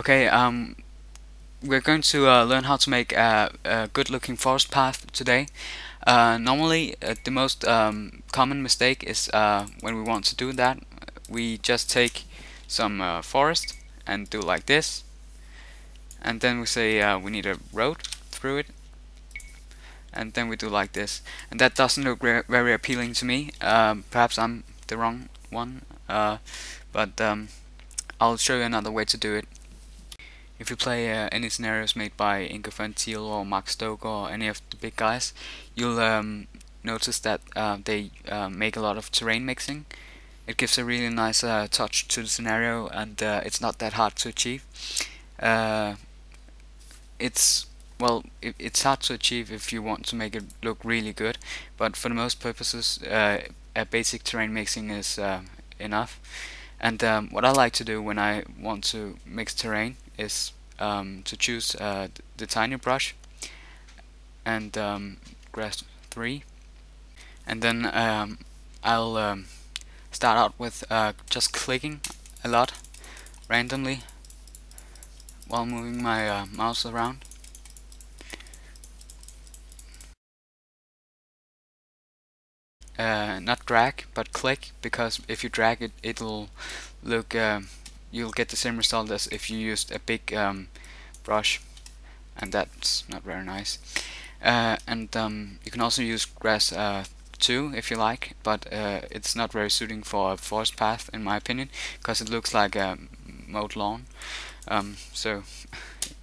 Okay, we're going to learn how to make a good-looking forest path today. Normally, the most common mistake is when we want to do that, we just take some forest and do like this, and then we say we need a road through it, and then we do like this, and that doesn't look very appealing to me. Perhaps I'm the wrong one, but I'll show you another way to do it. If you play any scenarios made by Ingo Fantil or Mark Stoker or any of the big guys, you'll notice that they make a lot of terrain mixing. It gives a really nice touch to the scenario, and it's not that hard to achieve. It's it's hard to achieve if you want to make it look really good, but for the most purposes, a basic terrain mixing is enough. And what I like to do when I want to mix terrain is to choose the tiny brush and grass 3, and then I'll start out with just clicking a lot randomly while moving my mouse around. Not drag, but click, because if you drag it, it'll look you'll get the same result as if you used a big brush, and that's not very nice. And you can also use grass 2 if you like, but it's not very suiting for a forest path in my opinion, because it looks like a mowed lawn. So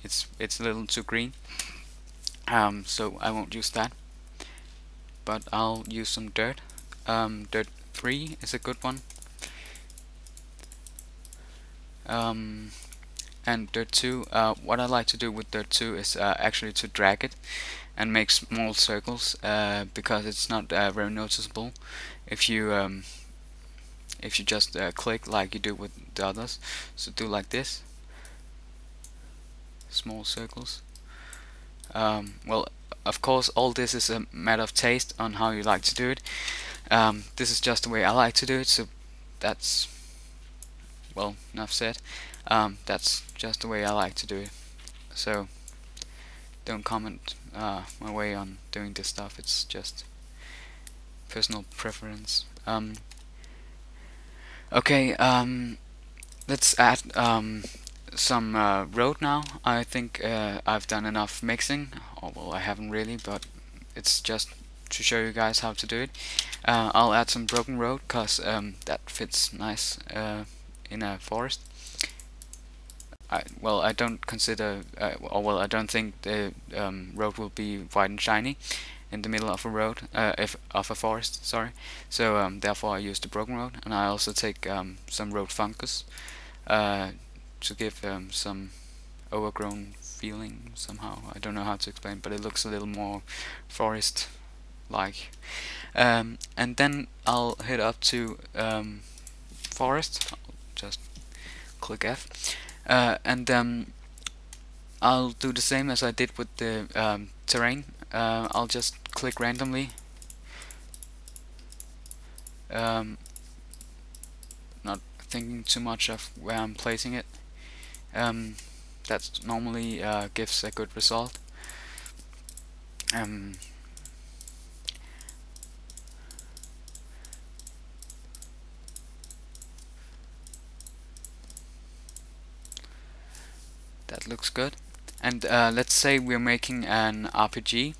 it's a little too green, so I won't use that, but I'll use some dirt. Dirt 3 is a good one. And dirt 2, what I like to do with dirt 2 is actually to drag it and make small circles, because it's not very noticeable if you just click like you do with the others. So do like this, small circles. Well, of course, all this is a matter of taste on how you like to do it. This is just the way I like to do it, so that's, well, enough said. That's just the way I like to do it, so don't comment my way on doing this stuff. It's just personal preference. Okay, let's add some road now. I think I've done enough mixing, or well, I haven't really, but it's just to show you guys how to do it. I'll add some broken road, cause that fits nice in a forest. I don't consider, I don't think the road will be white and shiny in the middle of a road, of a forest, sorry. So therefore I use the broken road, and I also take some road fungus to give some overgrown feeling somehow. I don't know how to explain, but it looks a little more forest-like. And then I'll head up to forest. I'll just click F. And I'll do the same as I did with the terrain. I'll just click randomly, not thinking too much of where I'm placing it. That normally gives a good result. That looks good. And let's say we're making an RPG,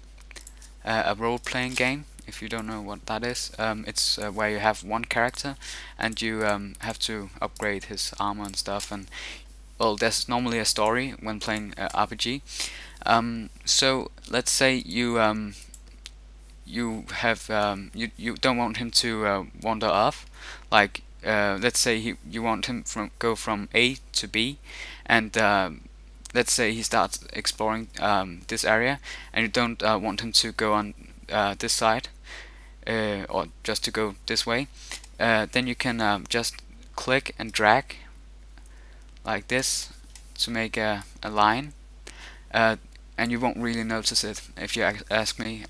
a role-playing game. If you don't know what that is, it's where you have one character and you have to upgrade his armor and stuff, and well, there's normally a story when playing RPG. So let's say you you don't want him to wander off, like let's say you want him go from A to B, and let's say he starts exploring this area, and you don't want him to go on this side, or just to go this way. Then you can just click and drag like this to make a line, and you won't really notice it if you ask me.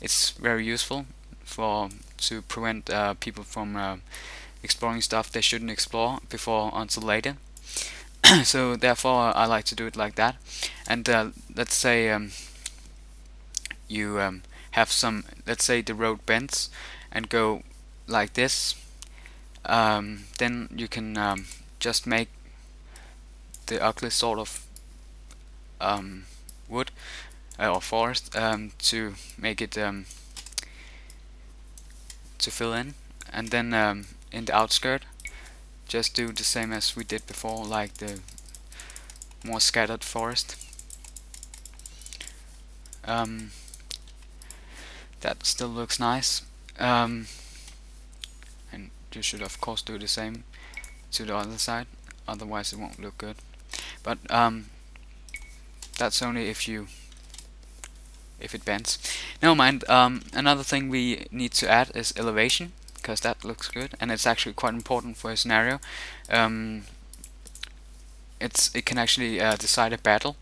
It's very useful to prevent people from exploring stuff they shouldn't explore until later. So therefore I like to do it like that. And let's say you have some, let's say the road bends and go like this, then you can just make the ugly sort of wood or forest to make it to fill in, and then in the outskirt just do the same as we did before, like the more scattered forest. um, that still looks nice, and you should of course do the same to the other side, otherwise it won't look good. But that's only if it bends. Never mind. Another thing we need to add is elevation, because that looks good and it's actually quite important for a scenario. It can actually decide a battle,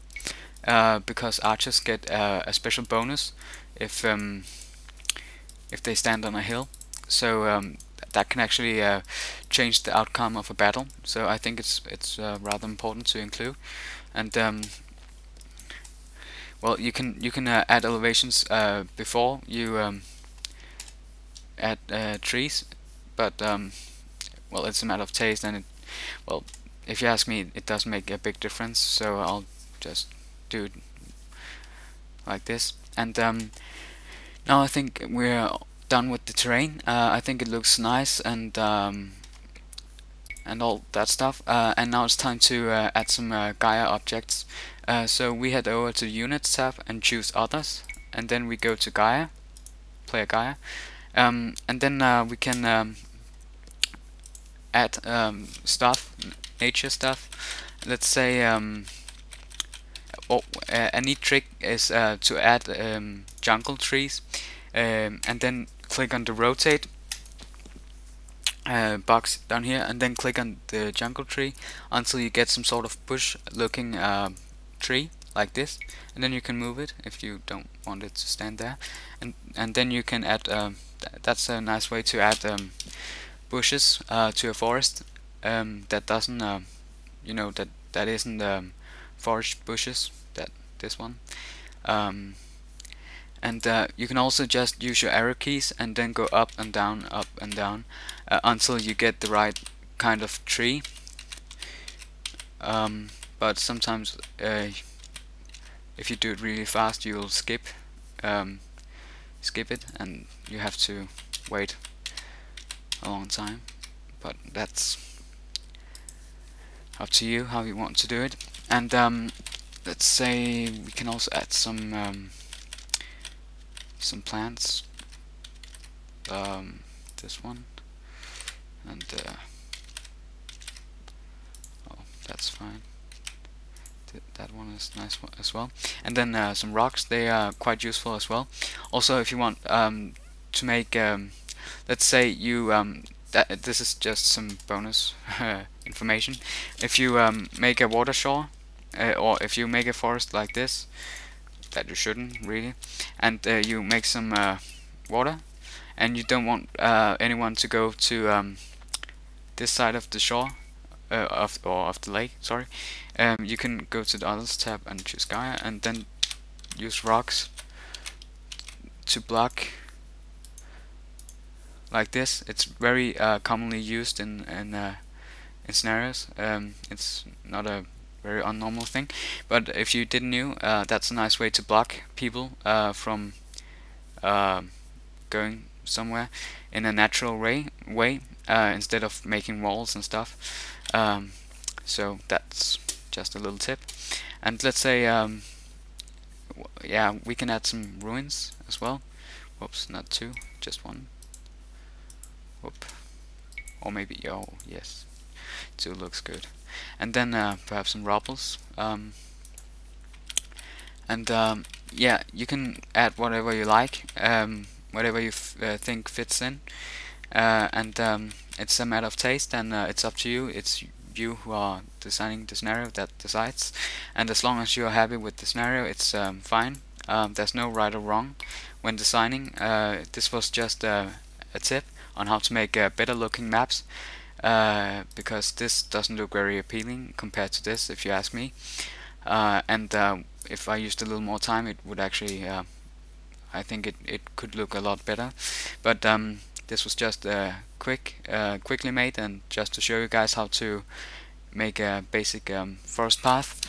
because archers get a special bonus if they stand on a hill. So that can actually change the outcome of a battle. So I think it's rather important to include. And well, you can add elevations before you add trees, but well, it's a matter of taste, and well, if you ask me, it does make a big difference. So I'll just do it like this. And now I think we're done with the terrain. I think it looks nice and all that stuff. And now it's time to add some Gaia objects. So we head over to Units tab and choose Others, and then we go to Gaia, Player Gaia, and then we can add stuff, nature stuff. Let's say a neat trick is to add jungle trees, and then click on the rotate box down here, and then click on the jungle tree until you get some sort of bush looking tree like this, and then you can move it if you don't want it to stand there, and then you can add that's a nice way to add bushes to a forest that doesn't you know, that isn't forest bushes, this one. And you can also just use your arrow keys and then go up and down until you get the right kind of tree. But sometimes if you do it really fast, you'll skip it, and you have to wait a long time. But that's up to you how you want to do it. And let's say we can also add some plants. This one, and oh, that's fine. That one is nice as well. And then some rocks, they are quite useful as well. Also, if you want to make, let's say you this is just some bonus information. If you make a water shore, or if you make a forest like this, that you shouldn't really, and you make some water, and you don't want anyone to go to this side of the shore, of the lake, sorry, you can go to the Others tab and choose Gaia, and then use rocks to block like this. It's very commonly used in scenarios. It's not a very unnormal thing, but if you didn't know, that's a nice way to block people from going somewhere in a natural way instead of making walls and stuff. So that's just a little tip. And let's say yeah, we can add some ruins as well. Whoops, not two, just one. Whoop. Or maybe, oh yes, two looks good. And then perhaps some rubbles, and yeah, you can add whatever you like, whatever you think fits in, and it's a matter of taste, and it's up to you. It's you who are designing the scenario that decides, and as long as you're happy with the scenario, it's fine. There's no right or wrong when designing. This was just a tip on how to make better looking maps. because this doesn't look very appealing compared to this, if you ask me. And if I used a little more time, it would actually, I think it could look a lot better. But this was just quickly made, and just to show you guys how to make a basic forest path.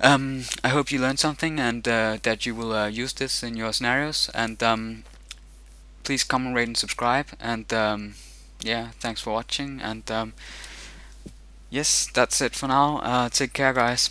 I hope you learned something, and that you will use this in your scenarios. And please comment, rate, and subscribe. And yeah, thanks for watching. And yes, that's it for now. Take care, guys.